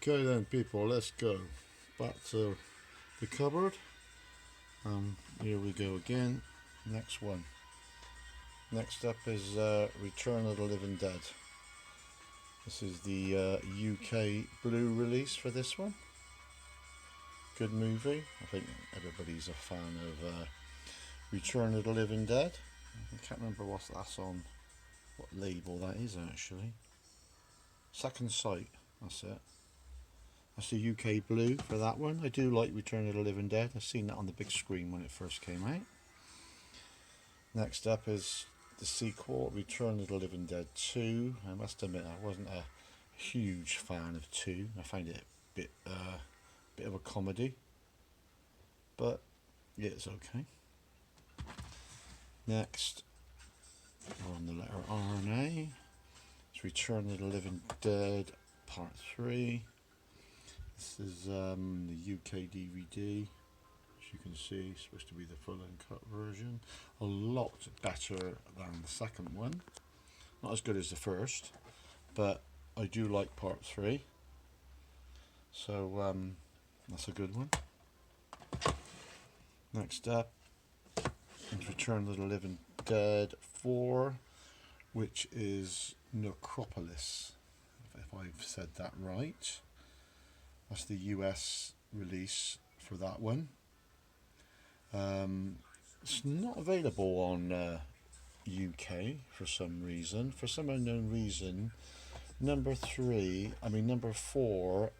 Okay then people, let's go back to the cupboard. Here we go again. Next one. Next up is Return of the Living Dead. This is the UK Blu release for this one. Good movie. I think everybody's a fan of Return of the Living Dead. I can't remember what that's on, what label that is actually. Second Sight, that's it. That's the UK Blu for that one. I do like Return of the Living Dead. I've seen that on the big screen when it first came out. Next up is the sequel, Return of the Living Dead 2. I must admit I wasn't a huge fan of 2. I find it a bit of a comedy, but yeah, it's okay. Next, we're on the letter R now. It's Return of the Living Dead Part 3. This is the UK DVD. As you can see, it's supposed to be the full uncut version. A lot better than the second one. Not as good as the first, but I do like Part 3. So that's a good one. Next up is Return of the Living Dead 4, which is Necropolis, if I've said that right. That's the US release for that one. It's not available on UK for some reason. For some unknown reason, number 4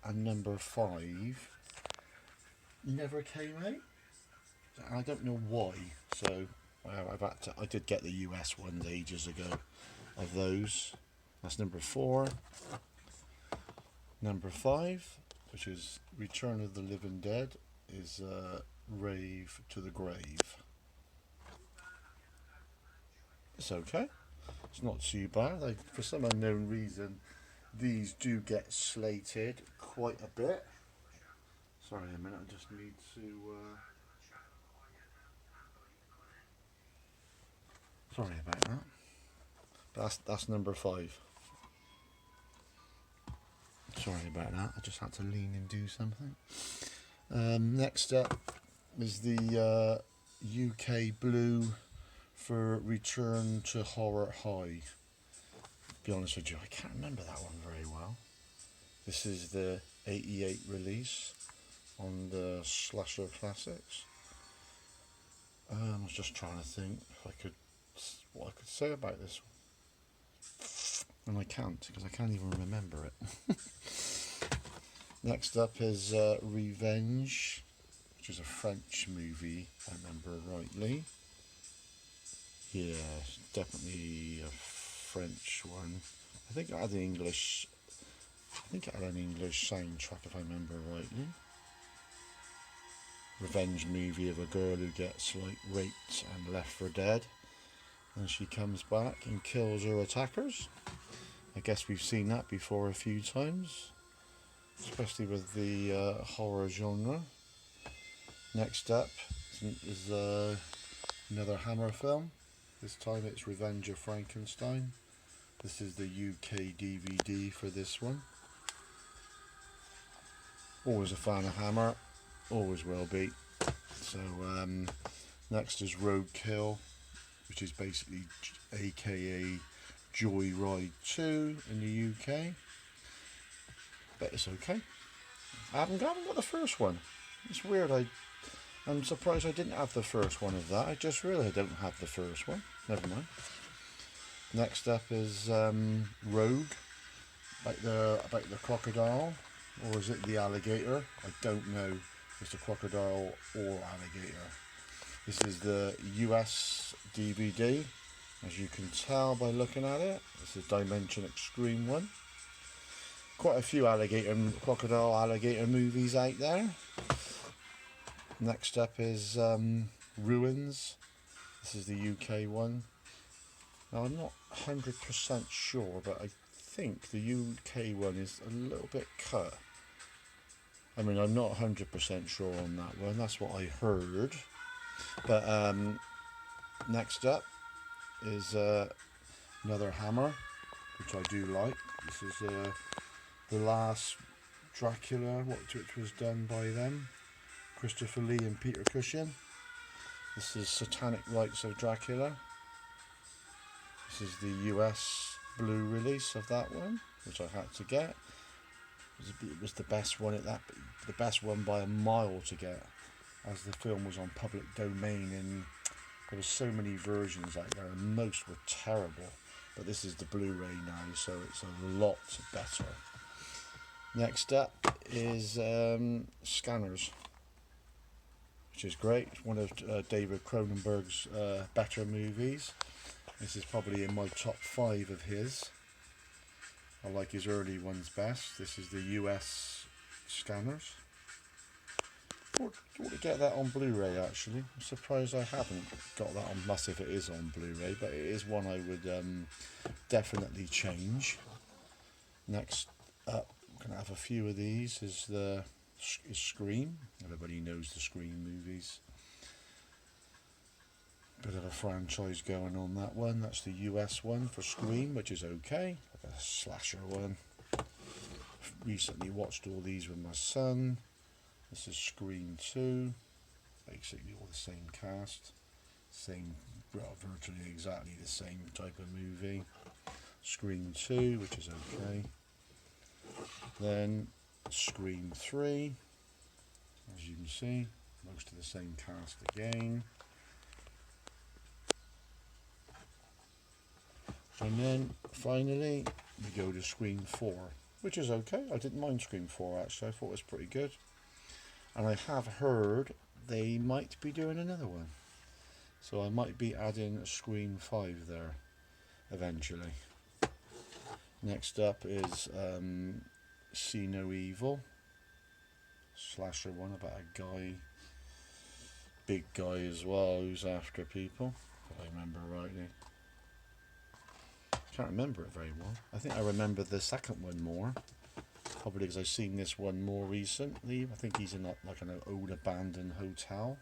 and number 5 never came out. I don't know why. So I did get the US ones ages ago of those. That's number 4. Number 5, which is Return of the Living Dead, is Rave to the Grave. It's okay. It's not too bad. For some unknown reason, these do get slated quite a bit. Sorry a minute, I just need to... Sorry about that. That's number 5. Sorry about that, I just had to lean and do something. Next up is the UK Blu for Return to Horror High. To be honest with you, I can't remember that one very well. This is the 88 release on the Slasher Classics. I was just trying to think what I could say about this one. And I can't, because I can't even remember it. Next up is Revenge, which is a French movie, if I remember rightly. Yeah, it's definitely a French one. I think it had an English soundtrack, if I remember rightly. Revenge movie of a girl who gets raped and left for dead, and she comes back and kills her attackers. I guess we've seen that before a few times, especially with the horror genre. Next up is another Hammer film. This time it's Revenge of Frankenstein. This is the UK DVD for this one. Always a fan of Hammer, always will be. So next is Roadkill, which is basically aka Joyride 2 in the UK. But it's okay. I haven't got the first one. It's weird. I'm surprised I didn't have the first one of that. I just realised I don't have the first one. Never mind. Next up is Rogue, about the crocodile, or is it the alligator? I don't know if it's the crocodile or alligator. This is the US DVD. As you can tell by looking at it, it's a Dimension Extreme one. Quite a few crocodile alligator movies out there. Next up is Ruins. This is the UK one. Now I'm not 100% sure, but I think the UK one is a little bit cut. I mean, I'm not 100% sure on that one. That's what I heard. But next up is another Hammer, which I do like. This is the last Dracula, which was done by them, Christopher Lee and Peter Cushing. This is Satanic Rites of Dracula. This is the US Blu release of that one, which I had to get. It was the best one the best one by a mile to get, as the film was on public domain, and there were so many versions out there, and most were terrible. But this is the Blu-ray now, so it's a lot better. Next up is Scanners, which is great. It's one of David Cronenberg's better movies. This is probably in my top 5 of his. I like his early ones best. This is the US Scanners. I ought to get that on Blu-ray actually. I'm surprised I haven't got that on, unless if it is on Blu-ray, but it is one I would definitely change. Next up, I'm going to have a few of these, is Scream. Everybody knows the Scream movies. Bit of a franchise going on that one. That's the US one for Scream, which is okay, like a slasher one. Recently watched all these with my son. This is Scream 2, basically all the same cast, virtually exactly the same type of movie. Scream 2, which is okay. Then Scream 3, as you can see, most of the same cast again. And then finally we go to Scream 4, which is okay. I didn't mind Scream 4 actually, I thought it was pretty good. And I have heard they might be doing another one, so I might be adding a Scream 5 there eventually. Next up is See No Evil, slasher one about a guy, big guy as well, who's after people, if I remember rightly. Can't remember it very well. I think I remember the second one more, probably because I've seen this one more recently. I think he's in like an old abandoned hotel.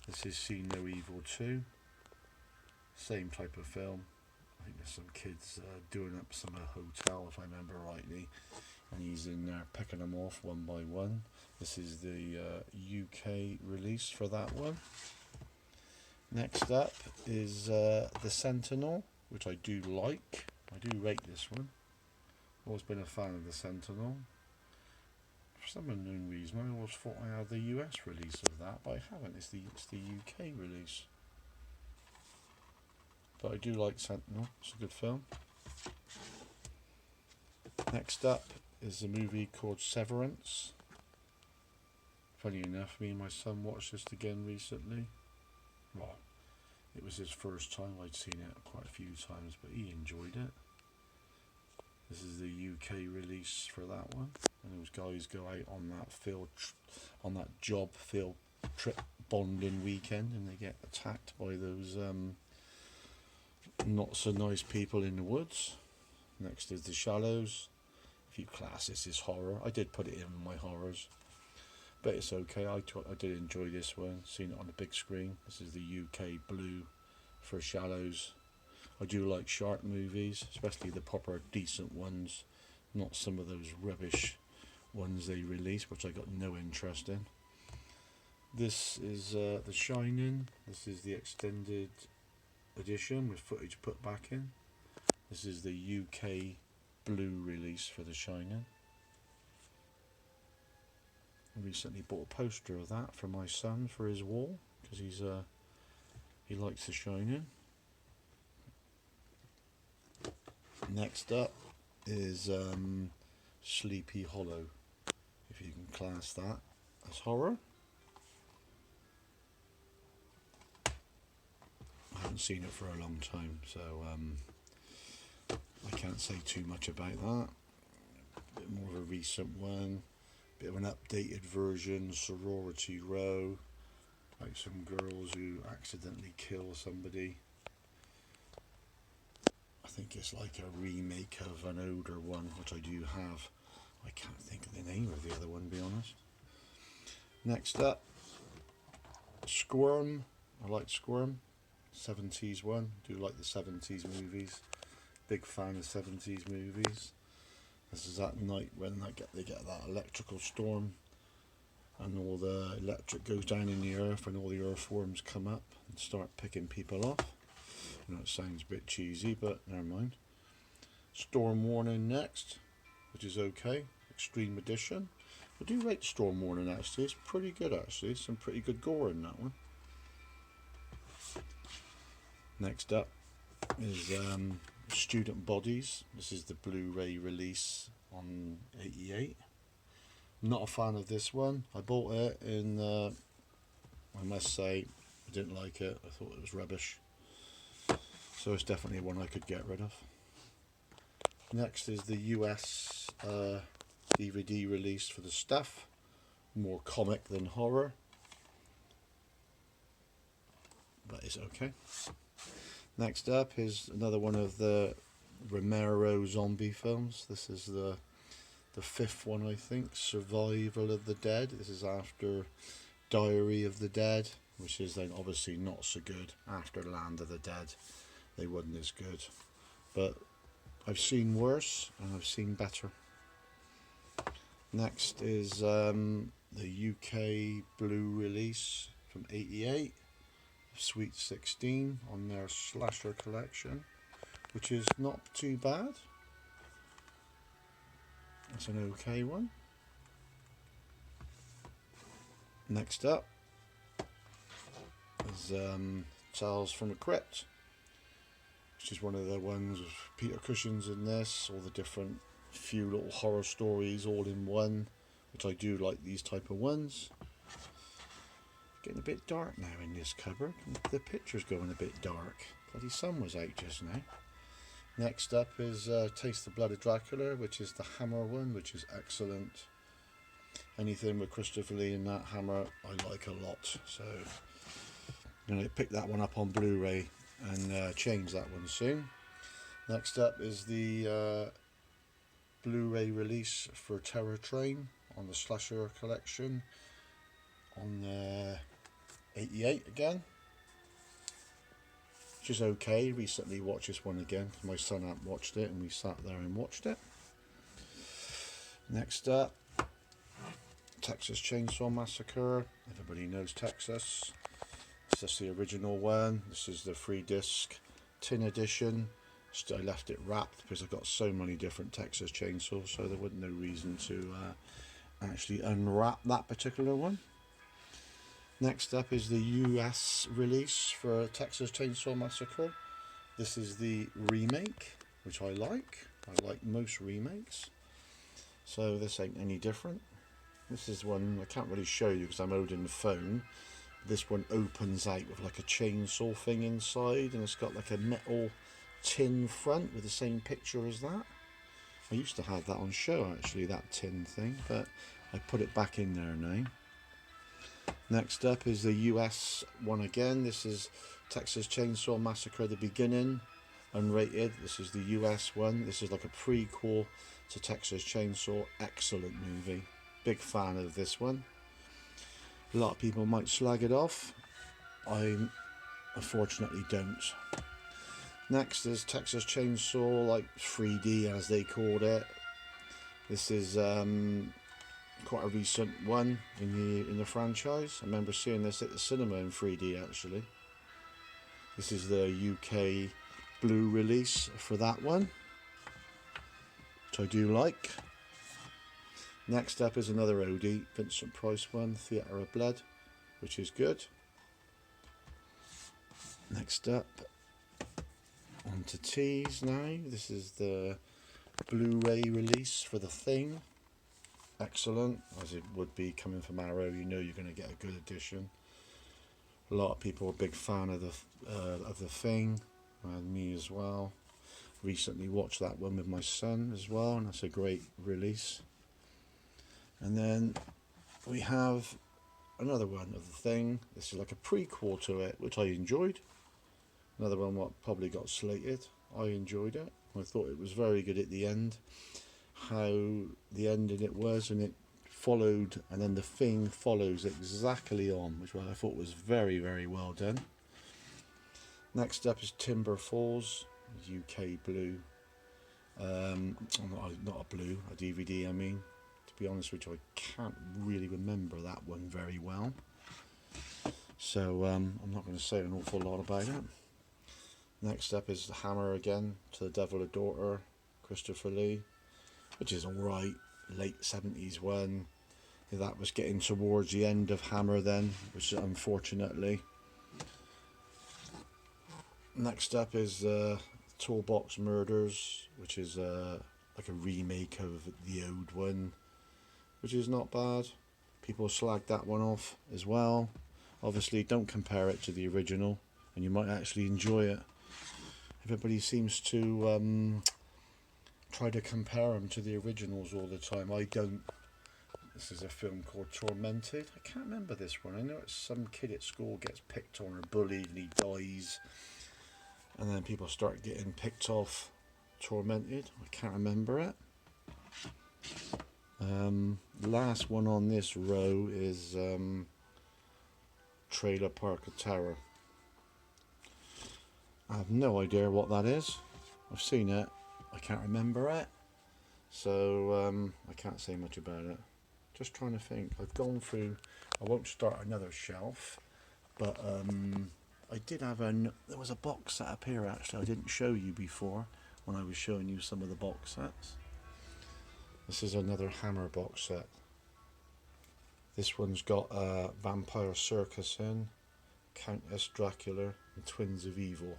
This is See No Evil 2. Same type of film. I think there's some kids doing up some hotel, if I remember rightly, and he's in there picking them off one by one. This is the UK release for that one. Next up is the Sentinel, which I do like. I do rate this one. Always been a fan of the Sentinel. For some unknown reason, I always thought I had the US release of that, but I haven't. It's the UK release. But I do like Sentinel. It's a good film. Next up is a movie called Severance. Funny enough, me and my son watched this again recently. Well, it was his first time. I'd seen it quite a few times, but he enjoyed it. This is the UK release for that one, and those guys go out on that job field trip bonding weekend, and they get attacked by those not so nice people in the woods. Next is The Shallows. If you class this as horror, I did put it in my horrors, but it's okay. I did enjoy this one. Seen it on the big screen. This is the UK Blue for Shallows. I do like shark movies, especially the proper decent ones, not some of those rubbish ones they release, which I got no interest in. This is The Shining. This is the extended edition with footage put back in. This is the UK Blue release for The Shining. I recently bought a poster of that for my son for his wall, because he likes The Shining. Next up is Sleepy Hollow, if you can class that as horror. I haven't seen it for a long time, so I can't say too much about that. A bit more of a recent one, bit of an updated version, Sorority Row, like some girls who accidentally kill somebody. I think it's like a remake of an older one, which I do have. I can't think of the name of the other one, to be honest. Next up, Squirm. I like Squirm. 70s one. Do like the 70s movies. Big fan of 70s movies. This is at night when they get that electrical storm and all the electric goes down in the earth and all the earthworms come up and start picking people off. I know it sounds a bit cheesy, but never mind. Storm warning next, which is okay. Extreme edition. I do rate storm warning actually. It's pretty good actually. Some pretty good gore in that one. Next up is Student Bodies. This is the Blu Ray release on 88. Not a fan of this one. I bought it in, I must say, I didn't like it. I thought it was rubbish. So it's definitely one I could get rid of. Next is the US DVD release for The Stuff. More comic than horror, but it's okay. Next up is another one of the Romero zombie films. This is the fifth one, I think. Survival of the Dead. This is after Diary of the Dead, which is then obviously not so good. After Land of the Dead, they wasn't as good. But I've seen worse and I've seen better. Next is the UK Blue release from 88. Sweet 16 on their slasher collection, which is not too bad. That's an okay one. Next up is Tales from the Crypt, which is one of the ones with Peter Cushing's in this, all the different few little horror stories all in one, which I do like these type of ones. Getting a bit dark now in this cupboard. The picture's going a bit dark. Bloody sun was out just now. Next up is Taste the Blood of Dracula, which is the Hammer one, which is excellent. Anything with Christopher Lee in that Hammer, I like a lot. So I'm going to pick that one up on Blu-ray and change that one soon. Next up is the Blu-ray release for Terror Train on the Slasher collection on 88 again, which is okay. Recently watched this one again because my son hadn't watched it and we sat there and watched it. Next up, Texas Chainsaw Massacre. Everybody knows Texas. This is the original one. This is the 3-disc tin edition. I left it wrapped because I've got so many different Texas Chainsaws, so there wasn't no reason to actually unwrap that particular one. Next up is the US release for Texas Chainsaw Massacre. This is the remake, which I like. I like most remakes, so this ain't any different. This is one I can't really show you because I'm holding the phone. This one opens out with like a chainsaw thing inside, and it's got like a metal tin front with the same picture as that. I used to have that on show actually, that tin thing, but I put it back in there now. Next up is the US one again. This is Texas Chainsaw Massacre The Beginning, unrated. This is the US one. This is like a prequel to Texas Chainsaw. Excellent movie. Big fan of this one. A lot of people might slag it off. I unfortunately don't. Next is Texas Chainsaw, like 3D as they called it. This is quite a recent one in the franchise. I remember seeing this at the cinema in 3D actually. This is the UK Blue release for that one, which I do like. Next up is another oldie, Vincent Price one, Theatre of Blood, which is good. Next up, on to teas now. This is the Blu-ray release for The Thing. Excellent, as it would be coming from Arrow. You know you're going to get a good edition. A lot of people are a big fan of the Thing, and me as well. Recently watched that one with my son as well, and that's a great release. And then we have another one of The Thing. This is like a prequel to it, which I enjoyed. Another one what probably got slated. I enjoyed it. I thought it was very good at the end. How the ending it was, and it followed, and then The Thing follows exactly on, which I thought was very, very well done. Next up is Timber Falls, UK Blue. Not a blue, a DVD I mean. To be honest with you, I can't really remember that one very well. So I'm not going to say an awful lot about it. Next up is the Hammer again, To the Devil a Daughter, Christopher Lee, which is alright, late 70s one. That was getting towards the end of Hammer then, which unfortunately. Next up is Toolbox Murders, which is like a remake of the old one, which is not bad. People slag that one off as well. Obviously, don't compare it to the original, and you might actually enjoy it. Everybody seems to try to compare them to the originals all the time. I don't. This is a film called Tormented. I can't remember this one. I know it's some kid at school gets picked on or bullied and he dies. And then people start getting picked off. Tormented. I can't remember it. Last one on this row is Trailer Park of Terror. I have no idea what that is. I've seen it. I can't remember it. So I can't say much about it. Just trying to think. I've gone through. I won't start another shelf, but I did have there was a box set up here actually I didn't show you before when I was showing you some of the box sets. This is another Hammer box set. This one's got Vampire Circus in, Countess Dracula and Twins of Evil.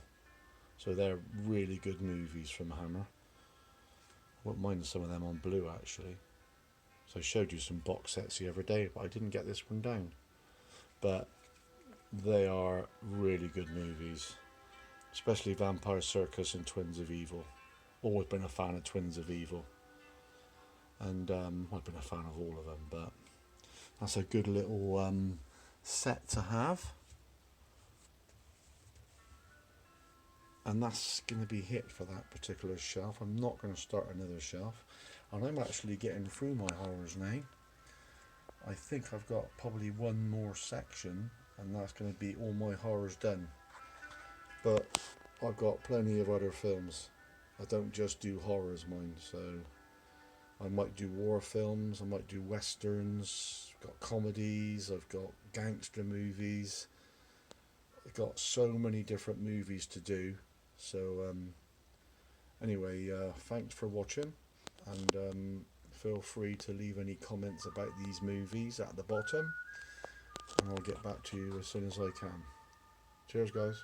So they're really good movies from Hammer. I wouldn't mind some of them on blue actually. So I showed you some box sets the other day, but I didn't get this one down. But they are really good movies, especially Vampire Circus and Twins of Evil. Always been a fan of Twins of Evil, and I've been a fan of all of them, but that's a good little set to have. And that's going to be it for that particular shelf. I'm not going to start another shelf, and I'm actually getting through my horrors now. I think I've got probably one more section, and that's going to be all my horrors done. But I've got plenty of other films. I don't just do horrors, mind, so I might do war films, I might do westerns, I've got comedies, I've got gangster movies. I've got so many different movies to do. So anyway, thanks for watching, and feel free to leave any comments about these movies at the bottom, and I'll get back to you as soon as I can. Cheers guys.